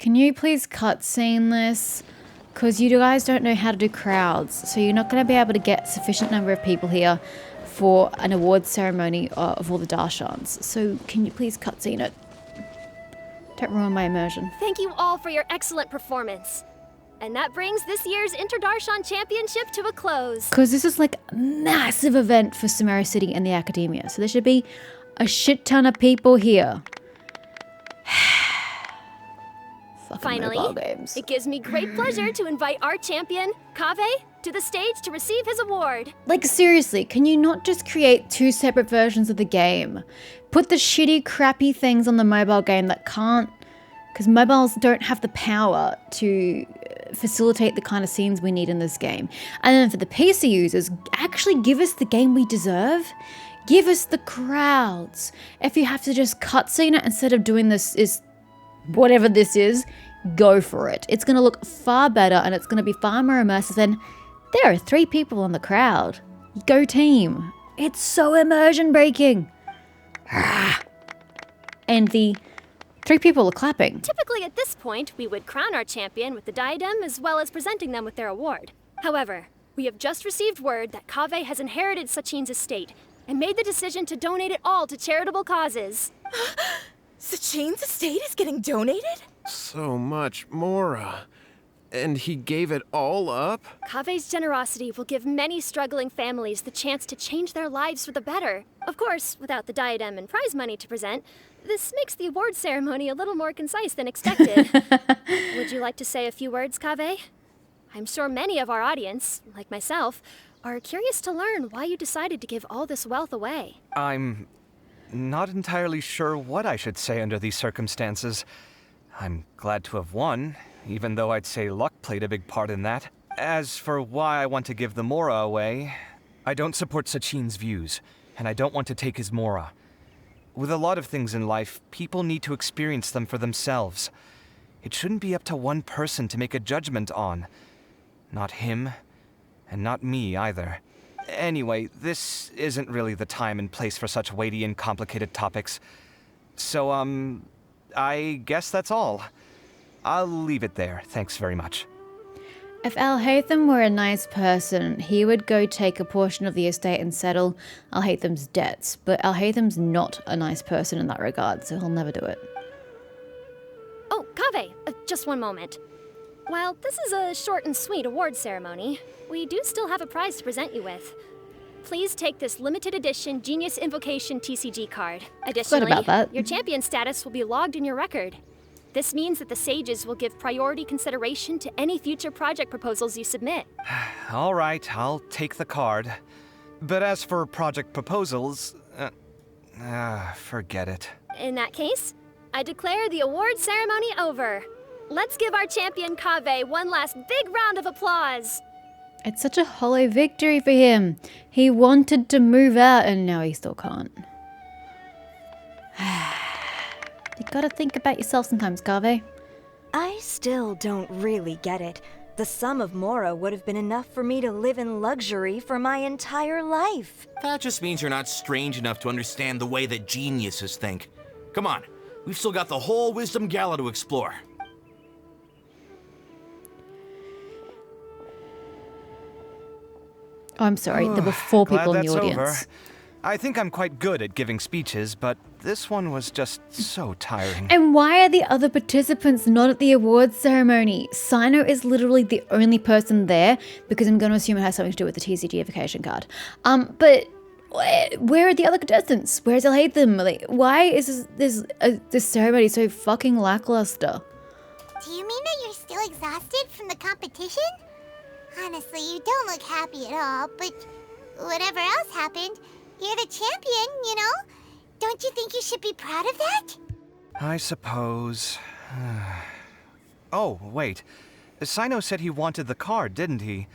Can you please cutscene this? Because you guys don't know how to do crowds, so you're not going to be able to get sufficient number of people here for an award ceremony of all the Darshans. So can you please cutscene it? Don't ruin my immersion. Thank you all for your excellent performance. And that brings this year's Inter-Darshan Championship to a close. Because this is like a massive event for Sumeru City and the Academia, so there should be a shit ton of people here. Finally, it gives me great pleasure to invite our champion, Kaveh, to the stage to receive his award. Like, seriously, can you not just create two separate versions of the game? Put the shitty, crappy things on the mobile game that can't... Because mobiles don't have the power to facilitate the kind of scenes we need in this game. And then for the PC users, actually give us the game we deserve. Give us the crowds. If you have to just cutscene it instead of doing this is... whatever this is, go for it. It's going to look far better and it's going to be far more immersive than there are 3 people in the crowd. Go team. It's so immersion breaking. And the 3 people are clapping. Typically at this point, we would crown our champion with the diadem as well as presenting them with their award. However, we have just received word that Kaveh has inherited Sachin's estate and made the decision to donate it all to charitable causes. Sachin's estate is getting donated? So much, Mora. And he gave it all up? Kaveh's generosity will give many struggling families the chance to change their lives for the better. Of course, without the diadem and prize money to present, this makes the award ceremony a little more concise than expected. Would you like to say a few words, Kaveh? I'm sure many of our audience, like myself, are curious to learn why you decided to give all this wealth away. I'm not entirely sure what I should say under these circumstances. I'm glad to have won, even though I'd say luck played a big part in that. As for why I want to give the Mora away, I don't support Sachin's views, and I don't want to take his Mora. With a lot of things in life, people need to experience them for themselves. It shouldn't be up to one person to make a judgment on. Not him, and not me either. Anyway, this isn't really the time and place for such weighty and complicated topics. So, I guess that's all. I'll leave it there. Thanks very much. If Al-Haytham were a nice person, he would go take a portion of the estate and settle Al-Haytham's debts. But Al-Haytham's not a nice person in that regard, so he'll never do it. Oh, Kaveh, just one moment. While this is a short and sweet award ceremony, we do still have a prize to present you with. Please take this limited edition Genius Invocation TCG card. Additionally, about that. your champion status will be logged in your record. This means that the sages will give priority consideration to any future project proposals you submit. All right, I'll take the card. But as for project proposals, forget it. In that case, I declare the award ceremony over. Let's give our champion Kaveh one last big round of applause. It's such a hollow victory for him. He wanted to move out and now he still can't. You gotta think about yourself sometimes, Kaveh. I still don't really get it. The sum of Mora would have been enough for me to live in luxury for my entire life. That just means you're not strange enough to understand the way that geniuses think. Come on, we've still got the whole Wisdom Gala to explore. Oh, I'm sorry. There were 4 Glad people in the that's audience. over. I think I'm quite good at giving speeches, but this one was just so tiring. And why are the other participants not at the awards ceremony? Sino is literally the only person there because I'm going to assume it has something to do with the TCG evocation card. But where are the other contestants? Where's Al-Haytham? Like, why is this ceremony so fucking lackluster? Do you mean that you're still exhausted from the competition? Honestly, you don't look happy at all, but whatever else happened, you're the champion, you know? Don't you think you should be proud of that? I suppose. Oh, wait. Sino said he wanted the card, didn't he?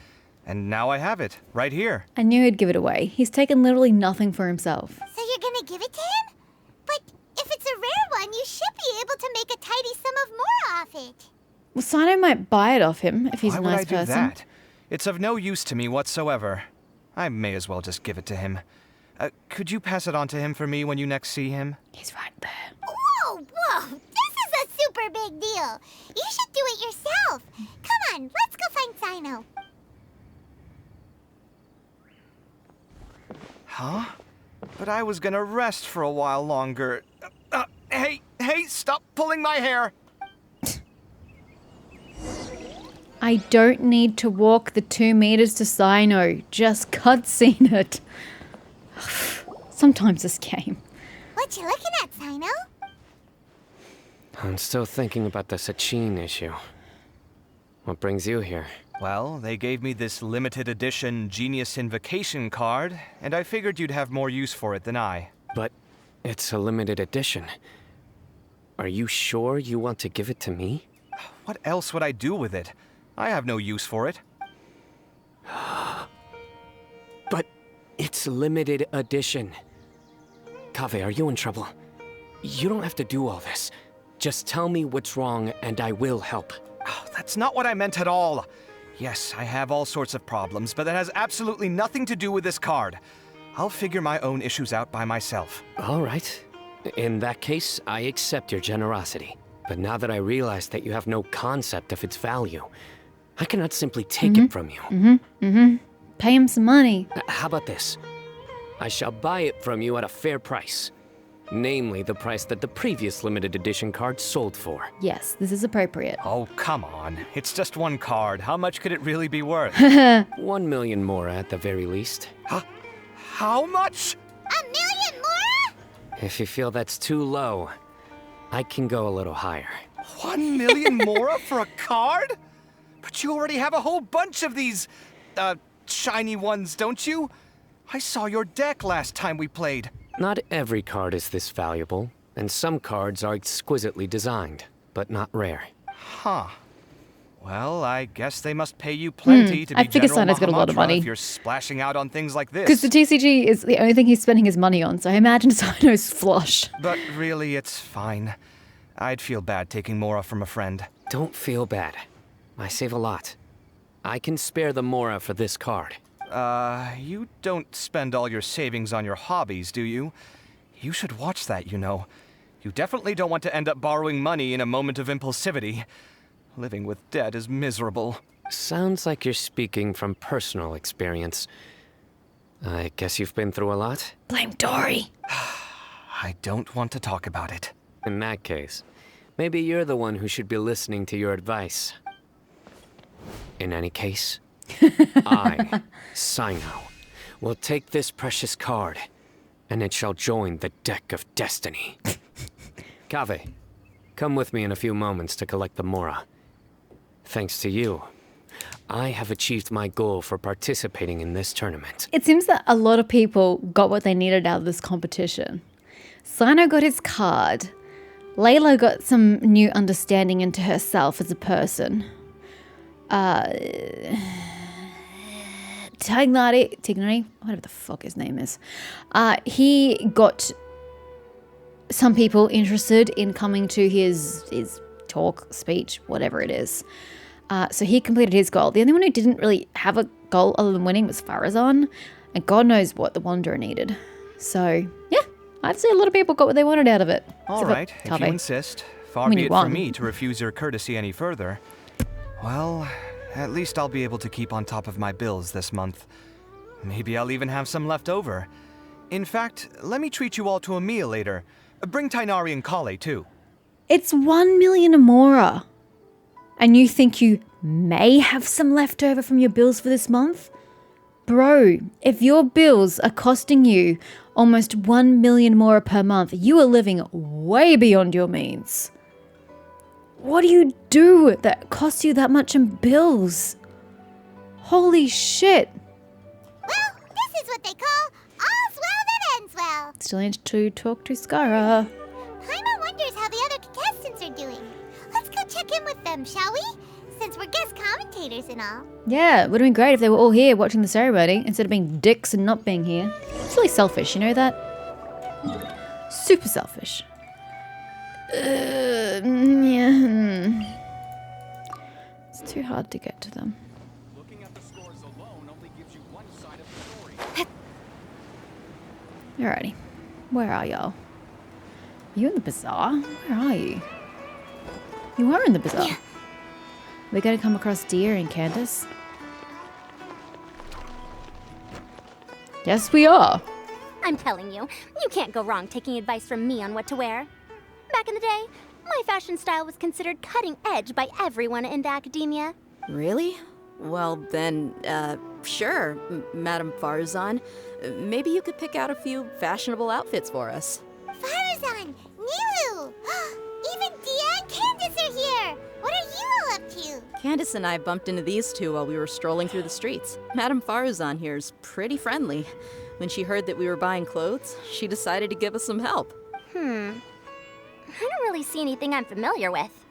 And now I have it, right here. I knew he'd give it away. He's taken literally nothing for himself. So you're gonna give it to him? But if it's a rare one, you should be able to make a tidy sum of more off it. Well, Sino might buy it off him if he's a nice person. Why would I do that? It's of no use to me whatsoever. I may as well just give it to him. Could you pass it on to him for me when you next see him? He's right there. Whoa, whoa! This is a super big deal. You should do it yourself. Come on, let's go find Sino. Huh? But I was gonna rest for a while longer. Hey, stop pulling my hair! I don't need to walk the 2 meters to Sino. Just cutscene it. Sometimes this game. What you looking at, Sino? I'm still thinking about the Sachin issue. What brings you here? Well, they gave me this limited edition Genius Invocation card, and I figured you'd have more use for it than I. But it's a limited edition. Are you sure you want to give it to me? What else would I do with it? I have no use for it. But it's limited edition. Kaveh, are you in trouble? You don't have to do all this. Just tell me what's wrong and I will help. Oh, that's not what I meant at all. Yes, I have all sorts of problems, but that has absolutely nothing to do with this card. I'll figure my own issues out by myself. All right. In that case, I accept your generosity. But now that I realize that you have no concept of its value, I cannot simply take it from you. Pay him some money. How about this? I shall buy it from you at a fair price. Namely, the price that the previous limited edition card sold for. Yes, this is appropriate. Oh, come on. It's just one card. How much could it really be worth? 1 million more at the very least. Huh? How much? $1 million more? If you feel that's too low, I can go a little higher. 1 million more for a card? But you already have a whole bunch of these, shiny ones, don't you? I saw your deck last time we played. Not every card is this valuable, and some cards are exquisitely designed, but not rare. Huh. Well, I guess they must pay you plenty to be I figure General Sino's got a lot of Mahamudra money. if you're splashing out on things like this. Because the TCG is the only thing he's spending his money on, so I imagine Sino's flush. But really, it's fine. I'd feel bad taking Mora from a friend. Don't feel bad. I save a lot. I can spare the Mora for this card. You don't spend all your savings on your hobbies, do you? You should watch that, you know. You definitely don't want to end up borrowing money in a moment of impulsivity. Living with debt is miserable. Sounds like you're speaking from personal experience. I guess you've been through a lot? Blame Dory. I don't want to talk about it. In that case, maybe you're the one who should be listening to your advice. In any case, I, Sino, will take this precious card, and it shall join the deck of destiny. Kaveh, come with me in a few moments to collect the Mora. Thanks to you, I have achieved my goal for participating in this tournament. It seems that a lot of people got what they needed out of this competition. Sino got his card. Layla got some new understanding into herself as a person. Tignari, whatever the fuck his name is. He got some people interested in coming to his talk, speech, whatever it is. So he completed his goal. The only one who didn't really have a goal other than winning was Faruzan, and God knows what the Wanderer needed. So, yeah, I'd say a lot of people got what they wanted out of it. All right, if you insist. Far be it from me to refuse your courtesy any further. Well, at least I'll be able to keep on top of my bills this month. Maybe I'll even have some left over. In fact, let me treat you all to a meal later. Bring Tainari and Kale, too. It's 1 million Amora. And you think you may have some left over from your bills for this month? Bro, if your bills are costing you almost 1 million Amora per month, you are living way beyond your means. What do you do that costs you that much in bills? Holy shit. Well, this is what they call all's well that ends well. Still need to talk to Skara. Paimon wonders how the other contestants are doing. Let's go check in with them, shall we? Since we're guest commentators and all. Yeah, it would have been great if they were all here watching the ceremony instead of being dicks and not being here. It's really selfish, you know that? Super selfish. Yeah. It's too hard to get to them. Looking at the scores alone only gives you one side of the story. Alrighty. Where are y'all? Are you in the bazaar? Where are you? You are in the bazaar. We're going to come across Deer and Candace. Yes, we are. I'm telling you, you can't go wrong taking advice from me on what to wear. Back in the day, my fashion style was considered cutting edge by everyone in the academia. Really? Well, then, sure, Madam Faruzan. Maybe you could pick out a few fashionable outfits for us. Faruzan! Nilu! Even Dia and Candace are here! What are you all up to? Candace and I bumped into these two while we were strolling through the streets. Madam Faruzan here's pretty friendly. When she heard that we were buying clothes, she decided to give us some help. I don't really see anything I'm familiar with.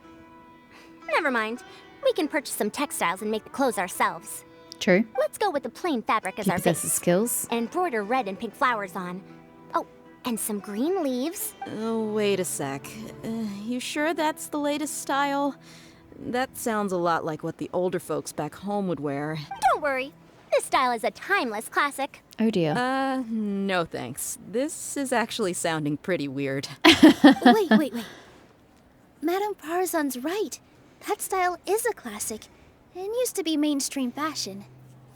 Never mind. We can purchase some textiles and make the clothes ourselves. True. Let's go with the plain fabric as He our possesses base. skills. And embroider red and pink flowers on. Oh, and some green leaves. Oh, wait a sec. You sure that's the latest style? That sounds a lot like what the older folks back home would wear. Don't worry. This style is a timeless classic. Oh dear. No thanks. This is actually sounding pretty weird. Wait. Madame Farzan's right. That style is a classic and used to be mainstream fashion.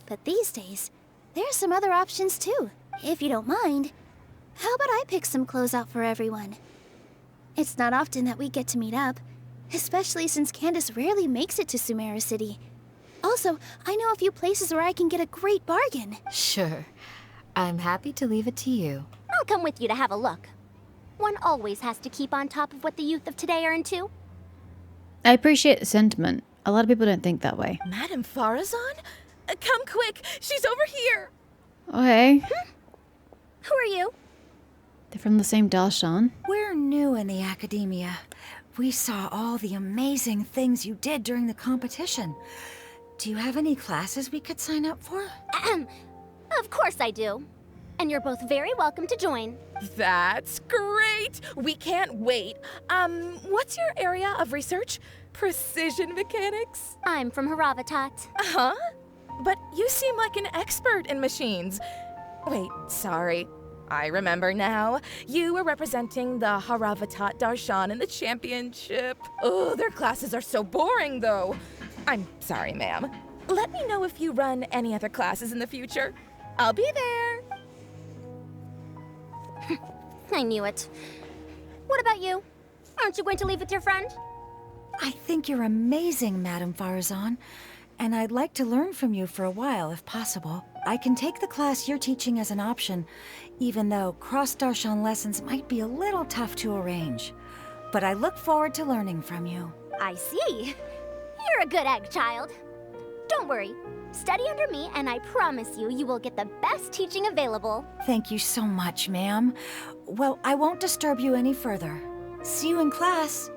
But these days, there's some other options too. If you don't mind, how about I pick some clothes out for everyone? It's not often that we get to meet up, especially since Candace rarely makes it to Sumeru City. Also, I know a few places where I can get a great bargain. Sure. I'm happy to leave it to you. I'll come with you to have a look. One always has to keep on top of what the youth of today are into. I appreciate the sentiment. A lot of people don't think that way. Madame Faruzan? Come quick! She's over here! Okay. Who are you? They're from the same Darshan. We're new in the academia. We saw all the amazing things you did during the competition. Do you have any classes we could sign up for? Of course I do. And you're both very welcome to join. That's great! We can't wait. What's your area of research? Precision mechanics? I'm from Haravatat. Huh? But you seem like an expert in machines. Wait, sorry. I remember now. You were representing the Haravatat Darshan in the championship. Oh, their classes are so boring, though. I'm sorry, ma'am. Let me know if you run any other classes in the future. I'll be there. I knew it. What about you? Aren't you going to leave with your friend? I think you're amazing, Madame Faruzan. And I'd like to learn from you for a while, if possible. I can take the class you're teaching as an option, even though cross-Darshan lessons might be a little tough to arrange. But I look forward to learning from you. I see. You're a good egg, child. Don't worry. Study under me, and I promise you, you will get the best teaching available. Thank you so much, ma'am. Well, I won't disturb you any further. See you in class.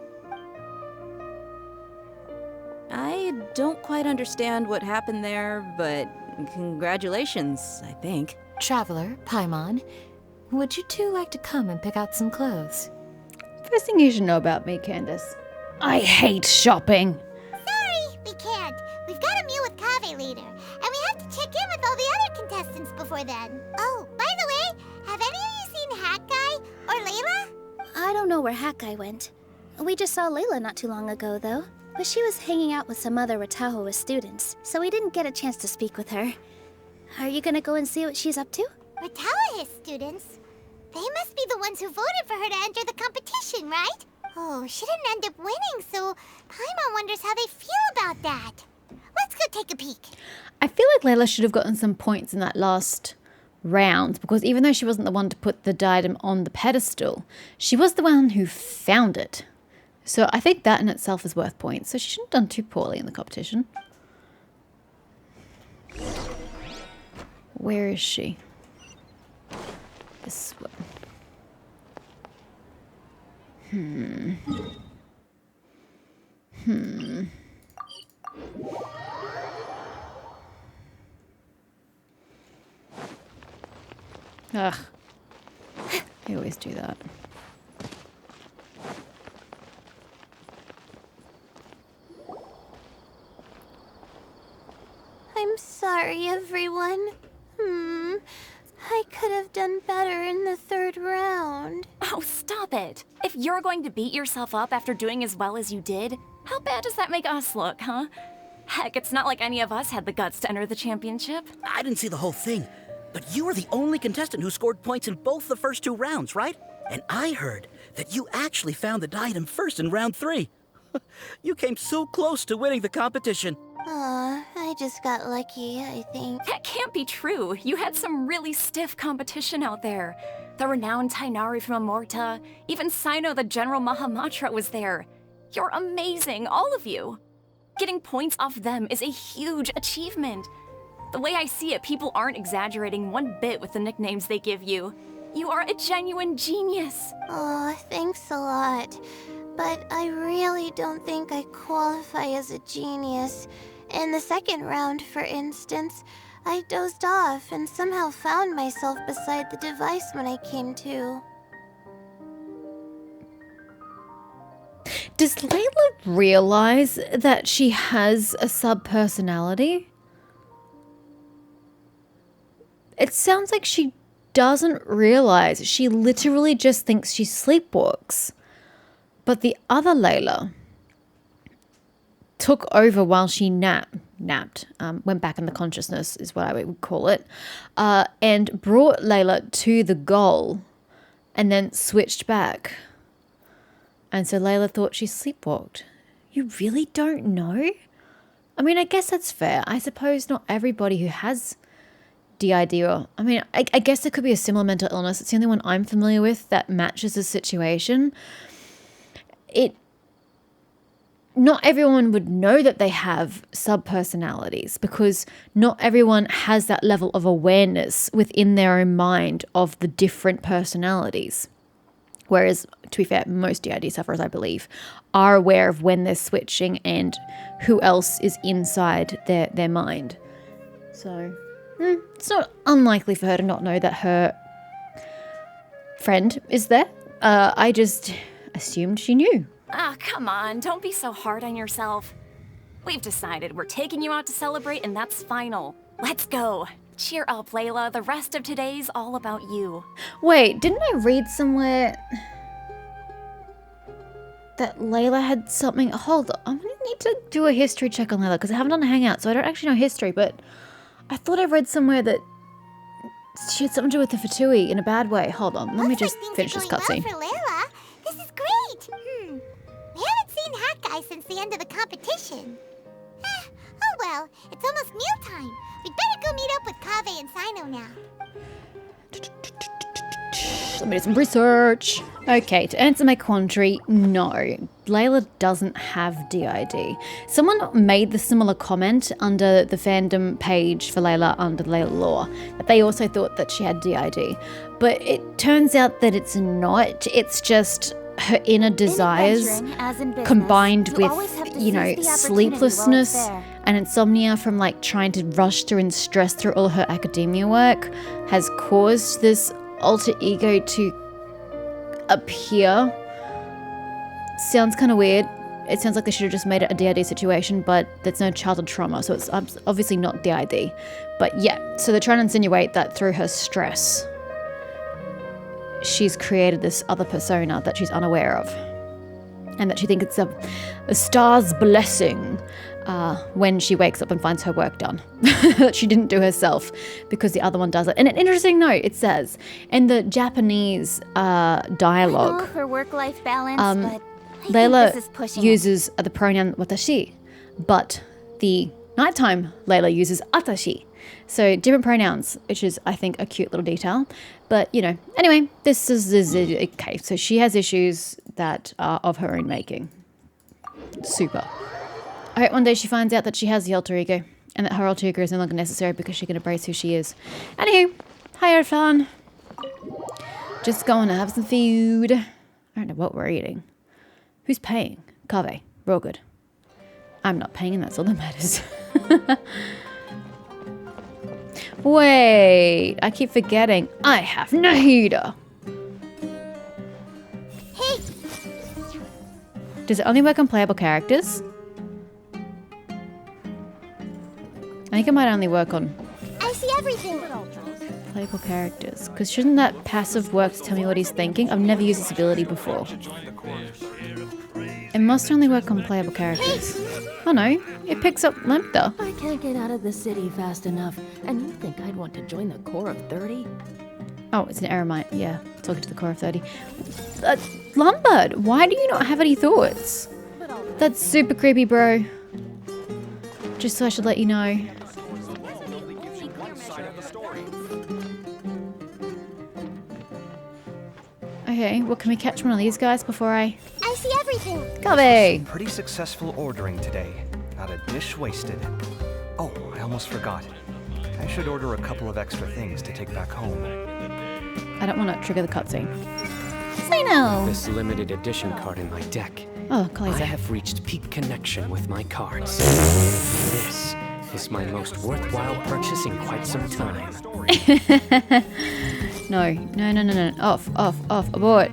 I don't quite understand what happened there, but congratulations, I think. Traveler, Paimon, would you two like to come and pick out some clothes? First thing you should know about me, Candace. I hate shopping. Sorry, we can't. We've got a meal with Kaveh later, and we have to check in with all the other contestants before then. Oh, by the way, have any of you seen Hat Guy or Layla? I don't know where Hat Guy went. We just saw Layla not too long ago, though. But she was hanging out with some other Ratahoa students, so we didn't get a chance to speak with her. Are you gonna go and see what she's up to? Ratahoa students? They must be the ones who voted for her to enter the competition, right? Oh, she didn't end up winning, so Paimon wonders how they feel about that. Let's go take a peek. I feel like Layla should have gotten some points in that last round, because even though she wasn't the one to put the diadem on the pedestal, she was the one who found it. So I think that in itself is worth points. So she shouldn't have done too poorly in the competition. Where is she? This one. Ugh. I always do that. I'm sorry, everyone. I could have done better in the third round. Oh, stop it. If you're going to beat yourself up after doing as well as you did, how How bad does that make us look, huh? Heck, it's not like any of us had the guts to enter the championship. I didn't see the whole thing, but you were the only contestant who scored points in both the first 2 rounds, right? And I heard that you actually found the diadem first in round 3. You came so close to winning the competition. Aw, I just got lucky, I think. That can't be true. You had some really stiff competition out there. The renowned Tainari from Amorta, even Sino the General Mahamatra was there. You're amazing, all of you. Getting points off them is a huge achievement. The way I see it, people aren't exaggerating one bit with the nicknames they give you. You are a genuine genius. Oh, thanks a lot. But I really don't think I qualify as a genius. In the second round, for instance, I dozed off and somehow found myself beside the device when I came to. Does Layla realize that she has a sub-personality? It sounds like she doesn't realize. She literally just thinks she sleepwalks. But the other Layla took over while she napped, went back into consciousness is what I would call it, and brought Layla to the goal and then switched back. And so Layla thought she sleepwalked. You really don't know? I mean, I guess that's fair. I suppose not everybody who has DID or... I mean, I guess it could be a similar mental illness. It's the only one I'm familiar with that matches the situation. Not everyone would know that they have sub-personalities because not everyone has that level of awareness within their own mind of the different personalities. Whereas, to be fair, most DID sufferers, I believe, are aware of when they're switching and who else is inside their mind. So, it's not unlikely for her to not know that her friend is there. I just assumed she knew. Ah, come on, don't be so hard on yourself. We've decided we're taking you out to celebrate and that's final. Let's go. Cheer up, Layla. The rest of today's all about you. Wait, didn't I read somewhere that Layla had something? Hold on, I'm gonna need to do a history check on Layla because I haven't done a hangout, so I don't actually know history, but I thought I read somewhere that she had something to do with the Fatui in a bad way. Hold on, let me just finish this cutscene. Well for Layla. This is great. We haven't seen Hat Guy since the end of the competition. Oh well, it's almost mealtime. We'd better go meet up with Kaveh and Sino now. Let me do some research. Okay, to answer my quandary, no. Layla doesn't have DID. Someone made the similar comment under the fandom page for Layla under Layla lore, that they also thought that she had DID. But it turns out that it's not. It's just her inner desires combined with, you know, sleeplessness and insomnia from like trying to rush through and stress through all her academia work has caused this alter ego to appear. Sounds kind of weird. It sounds like they should have just made it a DID situation, but there's no childhood trauma, so it's obviously not DID. But yeah, so they're trying to insinuate that through her stress, she's created this other persona that she's unaware of. And that she thinks it's a star's blessing when she wakes up and finds her work done. That she didn't do herself because the other one does it. And an interesting note, it says, in the Japanese dialogue, I know for work-life balance, but I Layla think this is pushing uses the pronoun watashi, but the nighttime Layla uses atashi. So different pronouns, which is, I think, a cute little detail. But, you know, anyway, this is okay. So she has issues that are of her own making. Super. Alright, one day she finds out that she has the alter ego and that her alter ego is no longer necessary because she can embrace who she is. Anywho, hi everyone. Just going to have some food. I don't know what we're eating. Who's paying? Kaveh. We're all good. I'm not paying and that's all that matters. Wait, I keep forgetting. I have no heater. Hey! Does it only work on playable characters? I think it might only work on I see everything. playable characters. Because shouldn't that passive work to tell me what he's thinking? I've never used this ability before. It must only work on playable characters. Oh no, it picks up Lambda. I can't get out of the city fast enough, and you think I'd want to join the Corps of 30? Oh, it's an eremite. Yeah, talking to the Core of 30. Lombard, why do you not have any thoughts? That's super creepy, bro. Just so I should let you know. Okay, well, can we catch one of these guys before I see everything. Copy. Pretty successful ordering today. Not a dish wasted. Oh, I almost forgot. I should order a couple of extra things to take back home. I don't want to trigger the cutscene. Sino! This limited edition card in my deck. Oh, Khaleesi. I have reached peak connection with my cards. This is my most worthwhile purchase in quite some time. No. Off. Abort.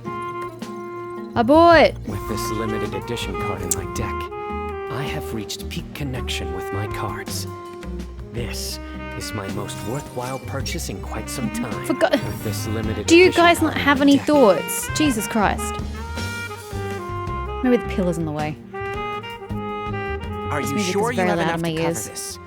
Abort! With this limited edition card in my deck, I have reached peak connection with my cards. This is my most worthwhile purchase in quite some time. With this limited Do you edition guys card not in have my any deck, thoughts? Jesus Christ. Maybe the pillar's in the way. Are This you music sure is you very have loud enough in to my cover ears. this?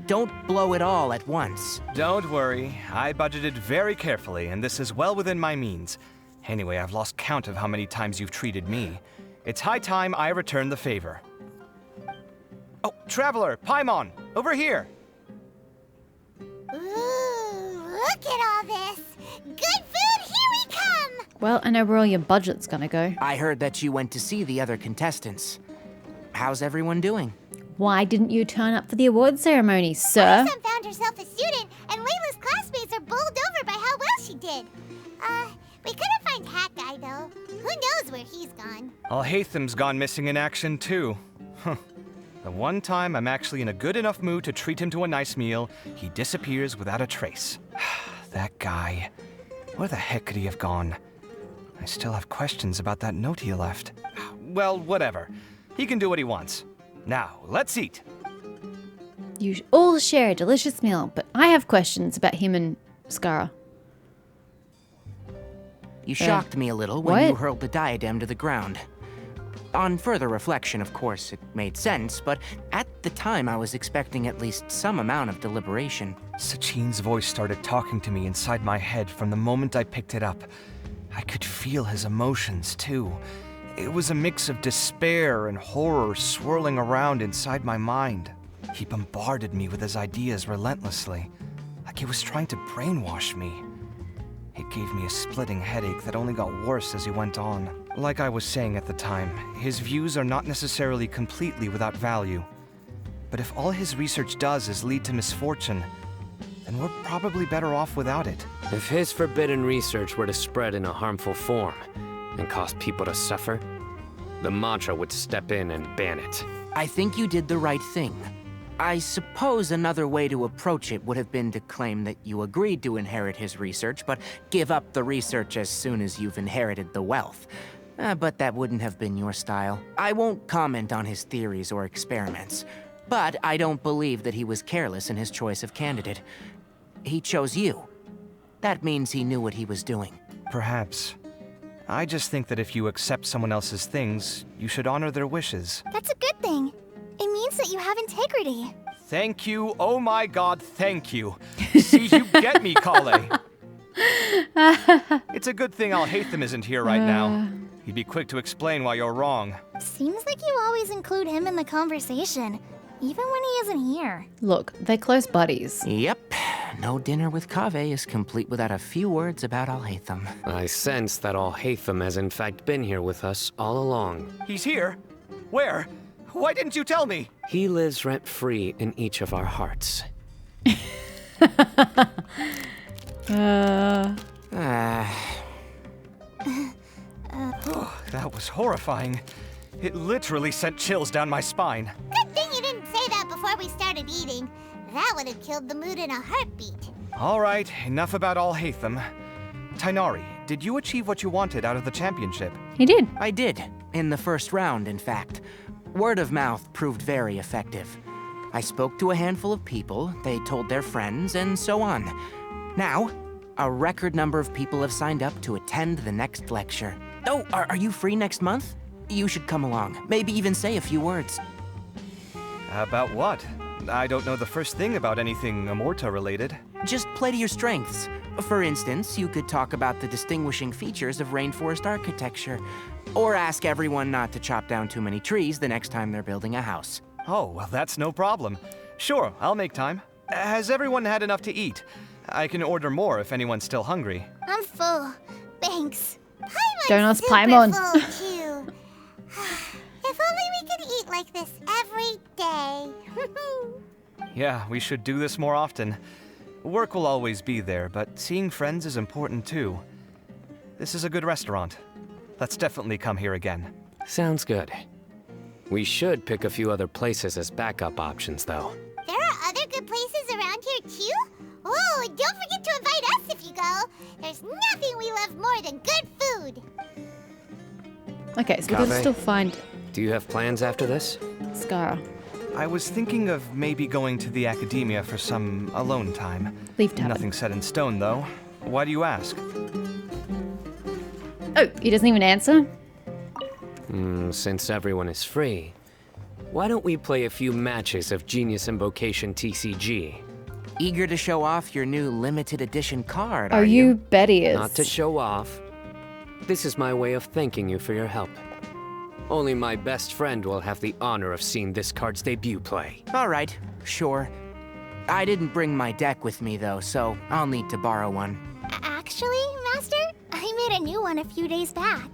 Don't blow it all at once. Don't worry, I budgeted very carefully, and this is well within my means. Anyway, I've lost count of how many times you've treated me. It's high time I return the favor. Oh, Traveler, Paimon, over here! Ooh, look at all this. Good food, here we come. Well, I know where all your budget's gonna go. I heard that you went to see the other contestants. How's everyone doing? Why didn't you turn up for the award ceremony, sir? Faruzan found herself a student, and Layla's classmates are bowled over by how well she did. We couldn't find Hat Guy, though. Who knows where he's gone? Alhaitham's gone missing in action, too. Huh. The one time I'm actually in a good enough mood to treat him to a nice meal, he disappears without a trace. That guy. Where the heck could he have gone? I still have questions about that note he left. Well, whatever. He can do what he wants. Now, let's eat. You all share a delicious meal, but I have questions about him and Skara. You shocked me a little when you what? hurled the diadem to the ground. On further reflection, of course, it made sense, but at the time I was expecting at least some amount of deliberation. Sachine's voice started talking to me inside my head from the moment I picked it up. I could feel his emotions, too. It was a mix of despair and horror swirling around inside my mind. He bombarded me with his ideas relentlessly, like he was trying to brainwash me. It gave me a splitting headache that only got worse as he went on. Like I was saying at the time, his views are not necessarily completely without value. But if all his research does is lead to misfortune, then we're probably better off without it. If his forbidden research were to spread in a harmful form and cause people to suffer, the Madra would step in and ban it. I think you did the right thing. I suppose another way to approach it would have been to claim that you agreed to inherit his research, but give up the research as soon as you've inherited the wealth. But that wouldn't have been your style. I won't comment on his theories or experiments, but I don't believe that he was careless in his choice of candidate. He chose you. That means he knew what he was doing. Perhaps. I just think that if you accept someone else's things, you should honor their wishes. That's a good thing. It means that you have integrity. Thank you, oh my god, thank you. See, you get me, Kale. It's a good thing Alhaitham isn't here right now. He'd be quick to explain why you're wrong. Seems like you always include him in the conversation, even when he isn't here. Look, they're close buddies. Yep. No dinner with Kaveh is complete without a few words about Alhaitham. I sense that Alhaitham has in fact been here with us all along. He's here? Where? Why didn't you tell me? He lives rent-free in each of our hearts. That was horrifying. It literally sent chills down my spine. Good thing you didn't say that before we started eating. That would have killed the mood in a heartbeat. All right, enough about Alhaitham. Tainari, did you achieve what you wanted out of the championship? He did. I did. In the first round, in fact. Word of mouth proved very effective. I spoke to a handful of people, they told their friends, and so on. Now, a record number of people have signed up to attend the next lecture. Oh, are you free next month? You should come along. Maybe even say a few words. About what? I don't know the first thing about anything Amorta related. Just play to your strengths. For instance, you could talk about the distinguishing features of rainforest architecture. Or ask everyone not to chop down too many trees the next time they're building a house. Oh, well, that's no problem. Sure, I'll make time. Has everyone had enough to eat? I can order more if anyone's still hungry. I'm full. Thanks. Don't ask super Paimon. full, too. If only we could eat like this every day. Yeah, we should do this more often. Work will always be there, but seeing friends is important too. This is a good restaurant. Let's definitely come here again. Sounds good. We should pick a few other places as backup options, though. There are other good places around here, too? Oh, don't forget to invite us if you go. There's nothing we love more than good food. Okay, so we can Kaveh, still find Do you have plans after this? Skara. I was thinking of maybe going to the academia for some alone time. Leave tavern. Nothing set in stone, though. Why do you ask? Oh, he doesn't even answer? Since everyone is free, why don't we play a few matches of Genius Invocation TCG? Eager to show off your new limited edition card, Are you? Betty is. Not to show off. This is my way of thanking you for your help. Only my best friend will have the honor of seeing this card's debut play. All right, sure. I didn't bring my deck with me, though, so I'll need to borrow one. Actually, Master, I made a new one a few days back.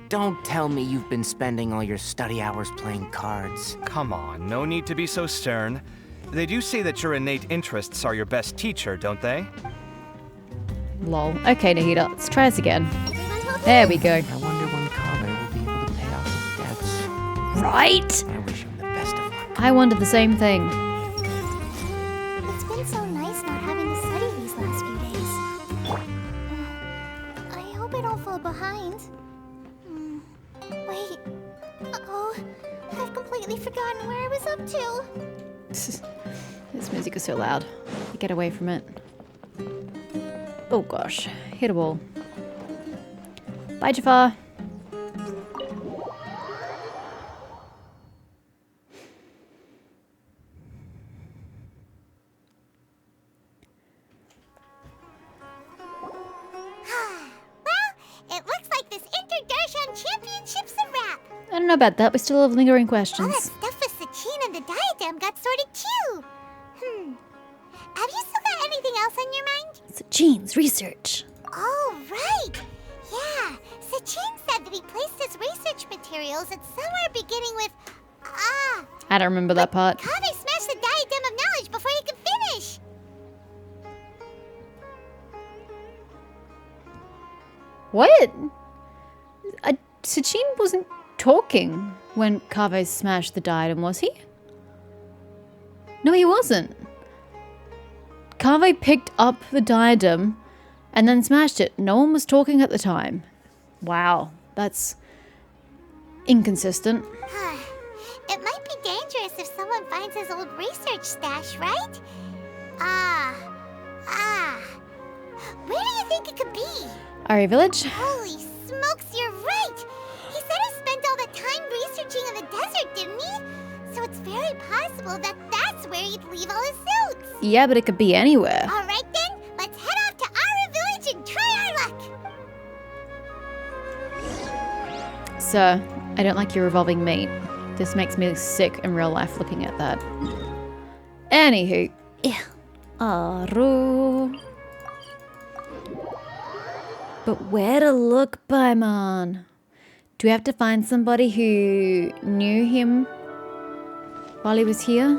Don't tell me you've been spending all your study hours playing cards. Come on, no need to be so stern. They do say that your innate interests are your best teacher, don't they? Lol. Okay, Nahida, let's try this again. There we go. I wonder when Kaveh will be able to pay off his debts. Right? I wish him the best of luck. I wondered the same thing. It's been so nice not having to study these last few days. I hope I don't fall behind. Wait. Uh-oh. I've completely forgotten where I was up to. This music is so loud. Get away from it. Oh gosh. Hit a wall. Bye, Jafar. It looks like this Inter-Darshan Championship's a wrap. I don't know about that. We still have lingering All that questions. stuff with Sachin and the diadem got sorted too. Have you still got anything else on your mind? Sachine's research. Oh, right. Yeah, Sachin said that he placed his research materials at somewhere beginning with I don't remember that part. Kaveh smashed the diadem of knowledge before he could finish. What? Sachin wasn't talking when Kaveh smashed the diadem, was he? No, he wasn't. Kaveh picked up the diadem and then smashed it. No one was talking at the time. Wow, that's inconsistent. It might be dangerous if someone finds his old research stash, right? Where do you think it could be? Aria Village? Holy smokes, you're right! He said he spent all that time researching in the desert, didn't he? So it's very possible that that's where he'd leave all his notes. Yeah, but it could be anywhere. Alright then, let's head off to Aria Village and try our luck! Sir, I don't like your revolving meat. This makes me sick in real life looking at that. Anywho. Aru. But where to look, Paimon? Do we have to find somebody who knew him while he was here?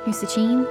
Who's Sachin?